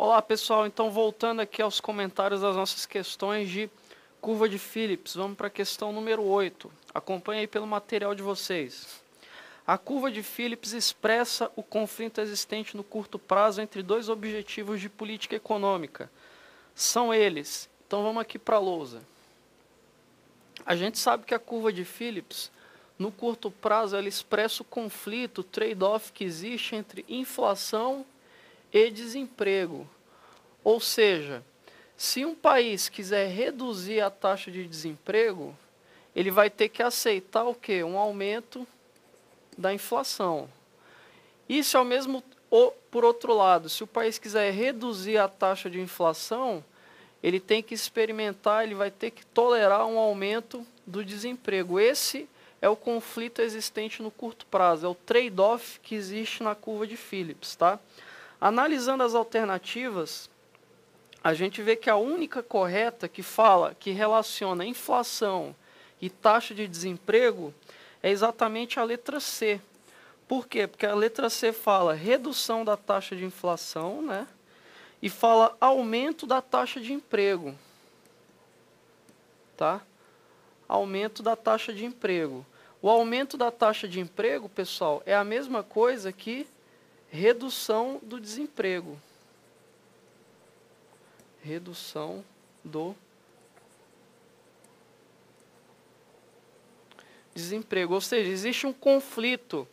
Olá, pessoal. Então, voltando aqui aos comentários das nossas questões de curva de Phillips, vamos para a questão número 8. Acompanhe aí pelo material de vocês. A curva de Phillips expressa o conflito existente no curto prazo entre dois objetivos de política econômica. São eles. Então, vamos aqui para a lousa. A gente sabe que a curva de Phillips, no curto prazo, ela expressa o conflito, o trade-off que existe entre inflação e desemprego. Ou seja, se um país quiser reduzir a taxa de desemprego, ele vai ter que aceitar o quê? Um aumento da inflação. Isso é o mesmo, por outro lado, se o país quiser reduzir a taxa de inflação, ele tem que experimentar, ele vai ter que tolerar um aumento do desemprego. Esse é o conflito existente no curto prazo, é o trade-off que existe na curva de Phillips, tá? Analisando as alternativas, a gente vê que a única correta que relaciona inflação e taxa de desemprego é exatamente a letra C. Por quê? Porque a letra C fala redução da taxa de inflação, né? E fala aumento da taxa de emprego. Tá? Aumento da taxa de emprego. O aumento da taxa de emprego, pessoal, é a mesma coisa que redução do desemprego. Redução do desemprego. Ou seja, existe um conflito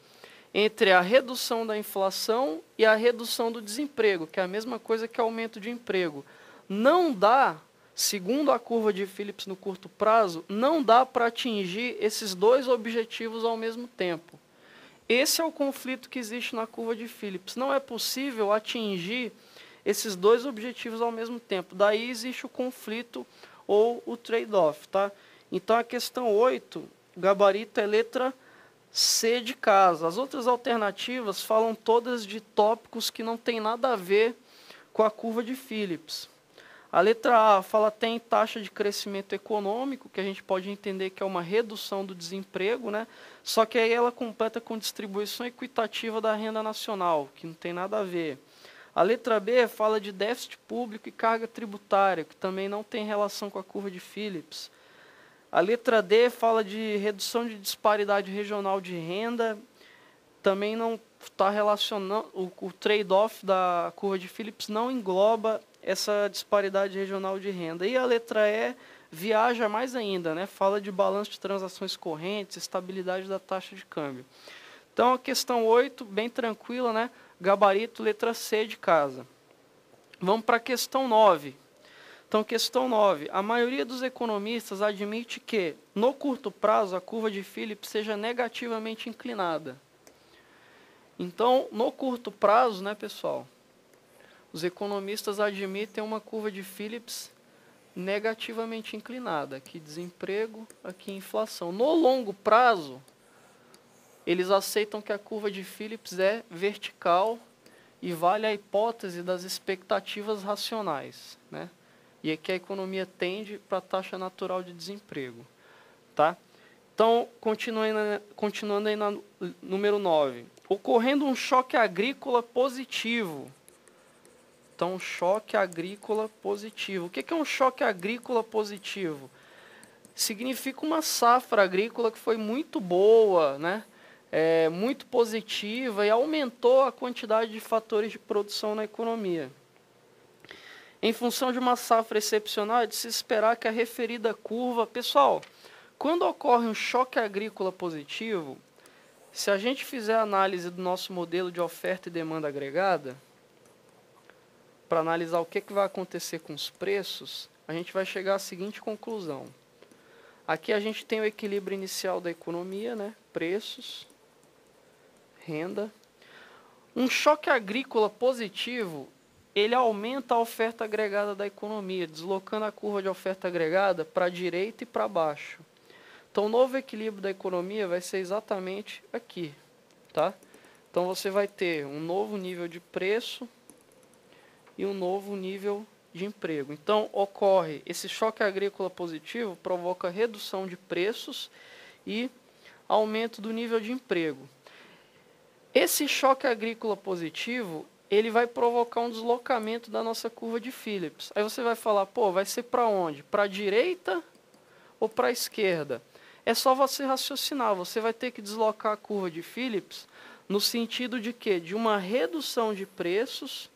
entre a redução da inflação e a redução do desemprego, que é a mesma coisa que aumento de emprego. Não dá, segundo a curva de Phillips no curto prazo, não dá para atingir esses dois objetivos ao mesmo tempo. Esse é o conflito que existe na curva de Phillips. Não é possível atingir esses dois objetivos ao mesmo tempo. Daí existe o conflito ou o trade-off, tá? Então a questão 8, o gabarito é letra C de casa. As outras alternativas falam todas de tópicos que não tem nada a ver com a curva de Phillips. A letra A fala tem taxa de crescimento econômico, que a gente pode entender que é uma redução do desemprego, né? Só que aí ela completa com distribuição equitativa da renda nacional, que não tem nada a ver. A letra B fala de déficit público e carga tributária, que também não tem relação com a curva de Phillips. A letra D fala de redução de disparidade regional de renda, também não está relacionando, o trade-off da curva de Phillips não engloba essa disparidade regional de renda. E a letra E viaja mais ainda, né? Fala de balanço de transações correntes, estabilidade da taxa de câmbio. Então a questão 8, bem tranquila, né? Gabarito, letra C de casa. Vamos para a questão 9. Então, questão 9. A maioria dos economistas admite que, no curto prazo, a curva de Phillips seja negativamente inclinada. Então, no curto prazo, né, pessoal, os economistas admitem uma curva de Phillips negativamente inclinada. Aqui desemprego, aqui inflação. No longo prazo, eles aceitam que a curva de Phillips é vertical e vale a hipótese das expectativas racionais, né? E é que a economia tende para a taxa natural de desemprego. Tá? Então, continuando aí na número 9. Ocorrendo um choque agrícola positivo. Então, choque agrícola positivo. O que é um choque agrícola positivo? Significa uma safra agrícola que foi muito boa, né? Muito positiva e aumentou a quantidade de fatores de produção na economia. Em função de uma safra excepcional, é de se esperar que a referida curva... Pessoal, quando ocorre um choque agrícola positivo, se a gente fizer a análise do nosso modelo de oferta e demanda agregada, para analisar o que vai acontecer com os preços, a gente vai chegar à seguinte conclusão. Aqui a gente tem o equilíbrio inicial da economia, né? Preços, renda. Um choque agrícola positivo, ele aumenta a oferta agregada da economia, deslocando a curva de oferta agregada para a direita e para baixo. Então, o novo equilíbrio da economia vai ser exatamente aqui. Tá? Então, você vai ter um novo nível de preço e um novo nível de emprego. Então, ocorre esse choque agrícola positivo, provoca redução de preços e aumento do nível de emprego. Esse choque agrícola positivo, ele vai provocar um deslocamento da nossa curva de Phillips. Aí você vai falar, pô, vai ser para onde? Para a direita ou para a esquerda? É só você raciocinar, você vai ter que deslocar a curva de Phillips no sentido de quê? De uma redução de preços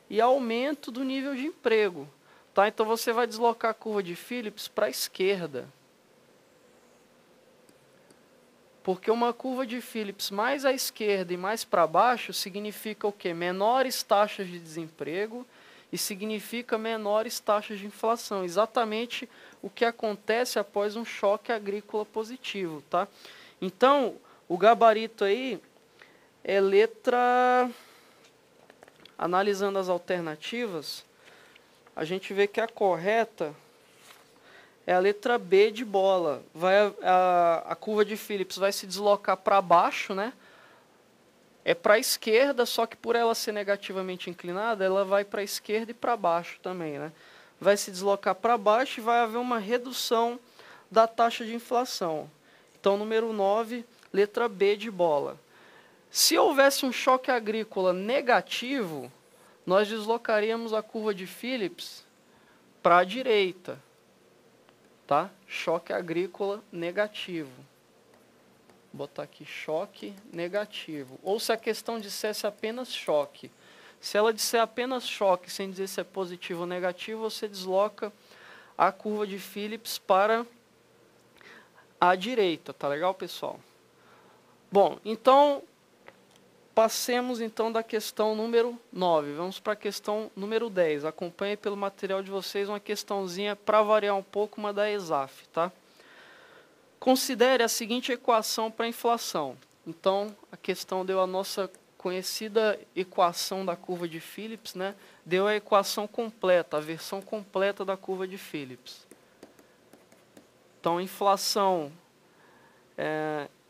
e aumento do nível de emprego. Tá? Então você vai deslocar a curva de Phillips para a esquerda. Porque uma curva de Phillips mais à esquerda e mais para baixo significa o quê? Menores taxas de desemprego e significa menores taxas de inflação. Exatamente o que acontece após um choque agrícola positivo. Tá? Então, o gabarito aí é letra... Analisando as alternativas, a gente vê que a correta é a letra B de bola. A curva de Phillips vai se deslocar para baixo, né? É para a esquerda, só que por ela ser negativamente inclinada, ela vai para a esquerda e para baixo também, né? Vai se deslocar para baixo e vai haver uma redução da taxa de inflação. Então, número 9, letra B de bola. Se houvesse um choque agrícola negativo, nós deslocaríamos a curva de Phillips para a direita. Tá? Choque agrícola negativo. Vou botar aqui choque negativo. Ou se a questão dissesse apenas choque. Se ela disser apenas choque, sem dizer se é positivo ou negativo, você desloca a curva de Phillips para a direita. Tá legal, pessoal? Bom, então... Passemos então da questão número 9, vamos para a questão número 10. Acompanhe pelo material de vocês uma questãozinha para variar um pouco, uma da ESAF, tá? Considere a seguinte equação para a inflação. Então, a questão deu a nossa conhecida equação da curva de Phillips, né? Deu a equação completa, a versão completa da curva de Phillips. Então, inflação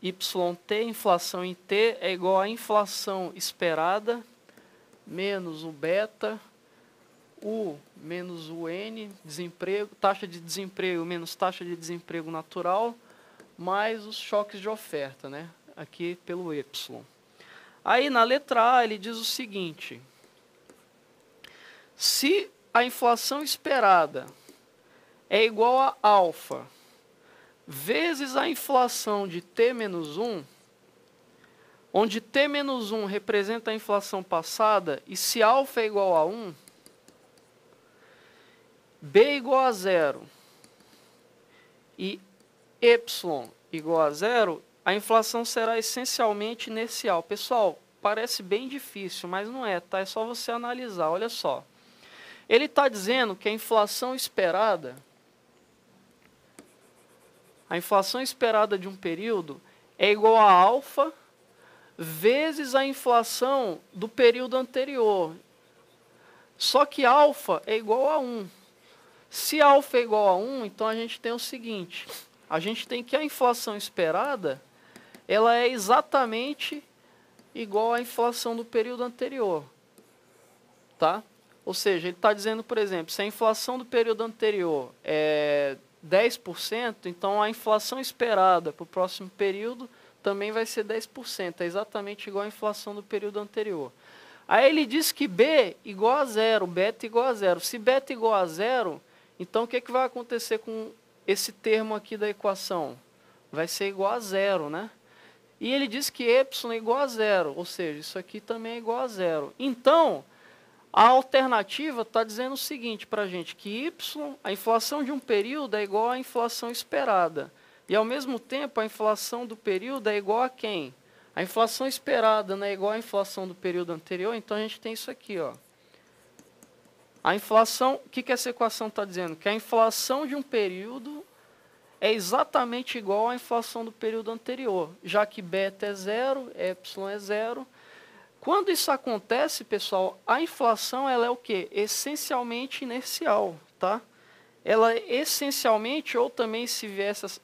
YT, inflação em T, é igual à inflação esperada, menos o beta, U menos o N, desemprego, taxa de desemprego menos taxa de desemprego natural, mais os choques de oferta, né? Aqui pelo Y. Aí na letra A ele diz o seguinte: se a inflação esperada é igual a alfa vezes a inflação de T menos 1, onde T menos 1 representa a inflação passada, e se alfa é igual a 1, B igual a 0 e Y igual a 0, a inflação será essencialmente inercial. Pessoal, parece bem difícil, mas não é, tá? É só você analisar, olha só. Ele está dizendo que a inflação esperada de um período é igual a alfa vezes a inflação do período anterior. Só que alfa é igual a 1. Se alfa é igual a 1, então a gente tem o seguinte, a gente tem que a inflação esperada, ela é exatamente igual à inflação do período anterior. Tá? Ou seja, ele está dizendo, por exemplo, se a inflação do período anterior é 10%, então a inflação esperada para o próximo período também vai ser 10%, é exatamente igual à inflação do período anterior. Aí ele diz que B igual a 0, beta igual a 0. Se beta igual a 0, então o que vai acontecer com esse termo aqui da equação? Vai ser igual a 0, né? E ele diz que Y é igual a 0, ou seja, isso aqui também é igual a 0. Então, a alternativa está dizendo o seguinte para a gente, que Y, a inflação de um período é igual à inflação esperada. E, ao mesmo tempo, a inflação do período é igual a quem? A inflação esperada não é igual à inflação do período anterior, então a gente tem isso aqui, ó. A inflação, o que essa equação está dizendo? Que a inflação de um período é exatamente igual à inflação do período anterior, já que beta é 0, Y é 0. Quando isso acontece, pessoal, a inflação ela é o quê? Essencialmente inercial, tá? Ela é essencialmente, ou também se viesse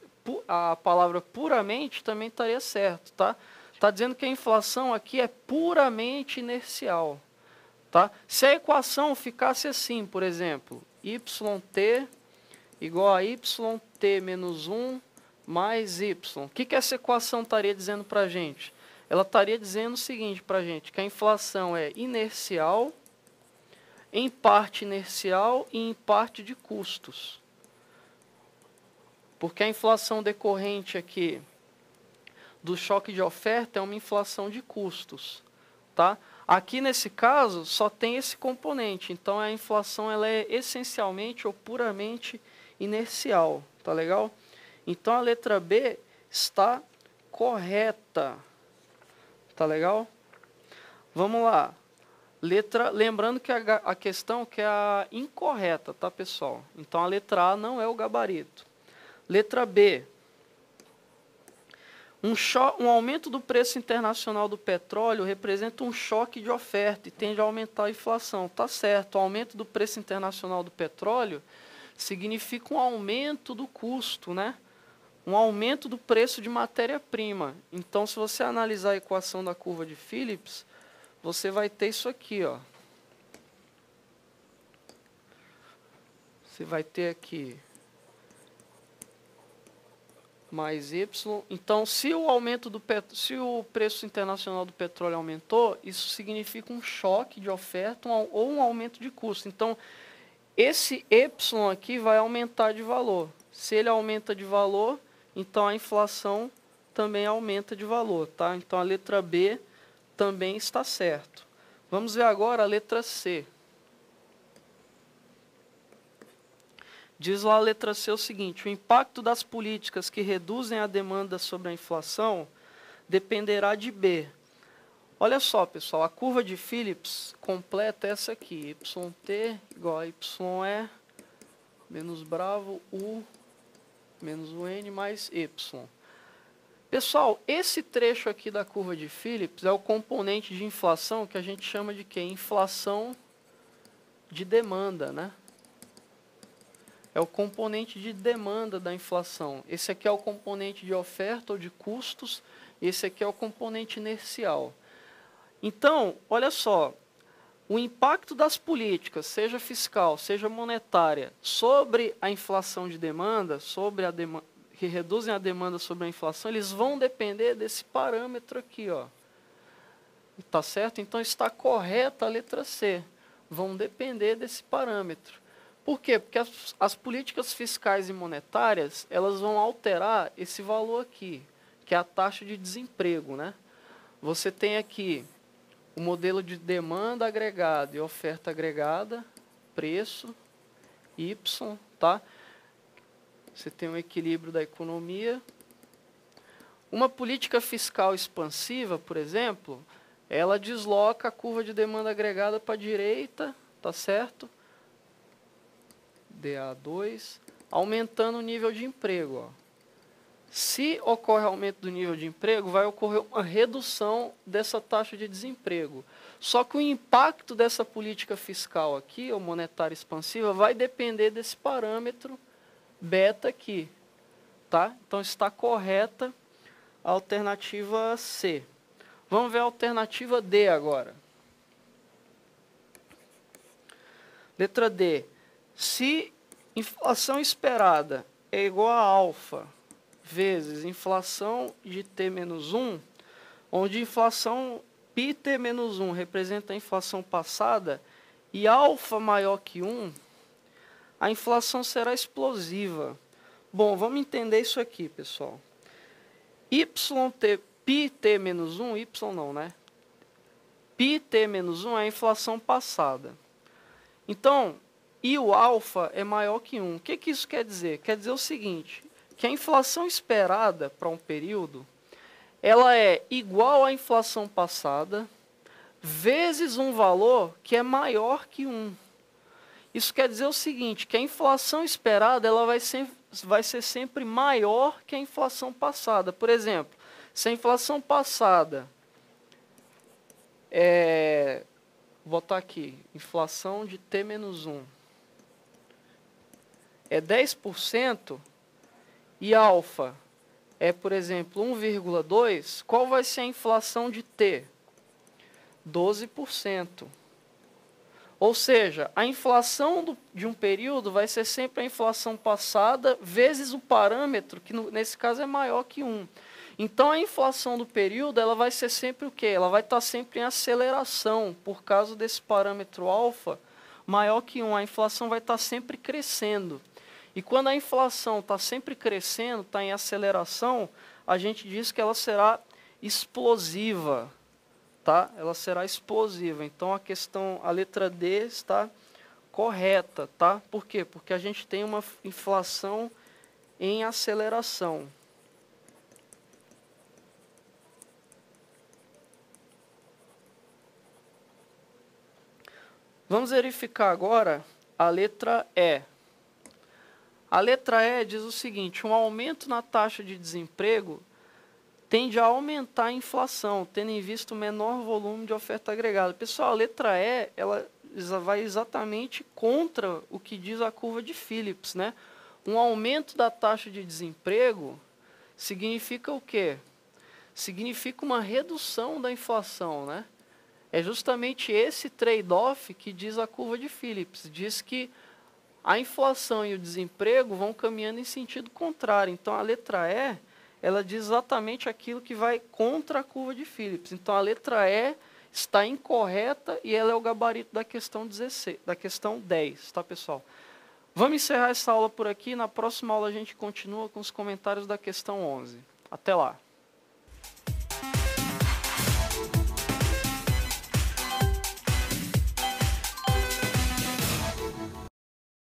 a palavra puramente, também estaria certo, tá? Está dizendo que a inflação aqui é puramente inercial, tá? Se a equação ficasse assim, por exemplo, YT igual a YT menos 1 mais Y, o que essa equação estaria dizendo para a gente? ela estaria dizendo o seguinte para a gente, que a inflação é inercial, em parte inercial e em parte de custos. Porque a inflação decorrente aqui do choque de oferta é uma inflação de custos, tá? Aqui nesse caso só tem esse componente, então a inflação ela é essencialmente ou puramente inercial, tá legal? Então a letra B está correta, tá legal? Vamos lá. Lembrando que a questão que é a incorreta, tá, pessoal? Então a letra A não é o gabarito. Letra B. Um aumento do preço internacional do petróleo representa um choque de oferta e tende a aumentar a inflação. Tá certo, o aumento do preço internacional do petróleo significa um aumento do custo, né? Um aumento do preço de matéria-prima. Então, se você analisar a equação da curva de Phillips, você vai ter isso aqui, ó. Você vai ter aqui mais Y. Então, se o preço internacional do petróleo aumentou, isso significa um choque de oferta ou um aumento de custo. Então, esse Y aqui vai aumentar de valor. Se ele aumenta de valor, então a inflação também aumenta de valor, tá? Então, a letra B também está certo. Vamos ver agora a letra C. Diz lá a letra C o seguinte: o impacto das políticas que reduzem a demanda sobre a inflação dependerá de B. Olha só, pessoal, a curva de Phillips completa essa aqui, YT igual a YE menos bravo U menos o N mais Y. Pessoal, esse trecho aqui da curva de Phillips é o componente de inflação que a gente chama de quê? Inflação de demanda, né? É o componente de demanda da inflação. Esse aqui é o componente de oferta ou de custos, esse aqui é o componente inercial. Então, olha só, o impacto das políticas, seja fiscal, seja monetária, sobre a inflação de demanda, que reduzem a demanda sobre a inflação, eles vão depender desse parâmetro aqui, ó. Tá certo? Então está correta a letra C. Vão depender desse parâmetro. Por quê? Porque as políticas fiscais e monetárias, elas vão alterar esse valor aqui, que é a taxa de desemprego, né? Você tem aqui o modelo de demanda agregada e oferta agregada, preço, Y, tá? Você tem um equilíbrio da economia. Uma política fiscal expansiva, por exemplo, ela desloca a curva de demanda agregada para a direita, tá certo? DA2, aumentando o nível de emprego. Ó. Se ocorre aumento do nível de emprego, vai ocorrer uma redução dessa taxa de desemprego. Só que o impacto dessa política fiscal aqui, ou monetária expansiva, vai depender desse parâmetro beta aqui. Tá? Então está correta a alternativa C. Vamos ver a alternativa D agora. Letra D. Se inflação esperada é igual a alfa vezes inflação de T menos 1, onde inflação πT menos 1 representa a inflação passada e alfa maior que 1, a inflação será explosiva. Bom, vamos entender isso aqui, pessoal. πT menos 1, Y não, né? πT menos 1 é a inflação passada. Então, e o alfa é maior que 1. O que isso quer dizer? Quer dizer o seguinte, que a inflação esperada para um período, ela é igual à inflação passada, vezes um valor que é maior que 1. Isso quer dizer o seguinte, que a inflação esperada ela vai ser sempre maior que a inflação passada. Por exemplo, se a inflação passada vou botar aqui, inflação de T menos 1, é 10%, e alfa é, por exemplo, 1,2, qual vai ser a inflação de T? 12%. Ou seja, a inflação de um período vai ser sempre a inflação passada vezes o parâmetro, que nesse caso é maior que 1. Então, a inflação do período, ela vai ser sempre o quê? Ela vai estar sempre em aceleração, por causa desse parâmetro alfa maior que 1. A inflação vai estar sempre crescendo. E quando a inflação está sempre crescendo, está em aceleração, a gente diz que ela será explosiva, tá? Ela será explosiva. Então, a letra D está correta, tá? Por quê? Porque a gente tem uma inflação em aceleração. Vamos verificar agora a letra E. A letra E diz o seguinte: um aumento na taxa de desemprego tende a aumentar a inflação, tendo em vista o menor volume de oferta agregada. Pessoal, a letra E, ela vai exatamente contra o que diz a curva de Phillips, né? Um aumento da taxa de desemprego significa o quê? Significa uma redução da inflação, né? É justamente esse trade-off que diz a curva de Phillips. Diz que a inflação e o desemprego vão caminhando em sentido contrário. Então, a letra E, ela diz exatamente aquilo que vai contra a curva de Phillips. Então, a letra E está incorreta e ela é o gabarito da questão 16, da questão 10, tá, pessoal? Vamos encerrar essa aula por aqui. Na próxima aula a gente continua com os comentários da questão 11. Até lá.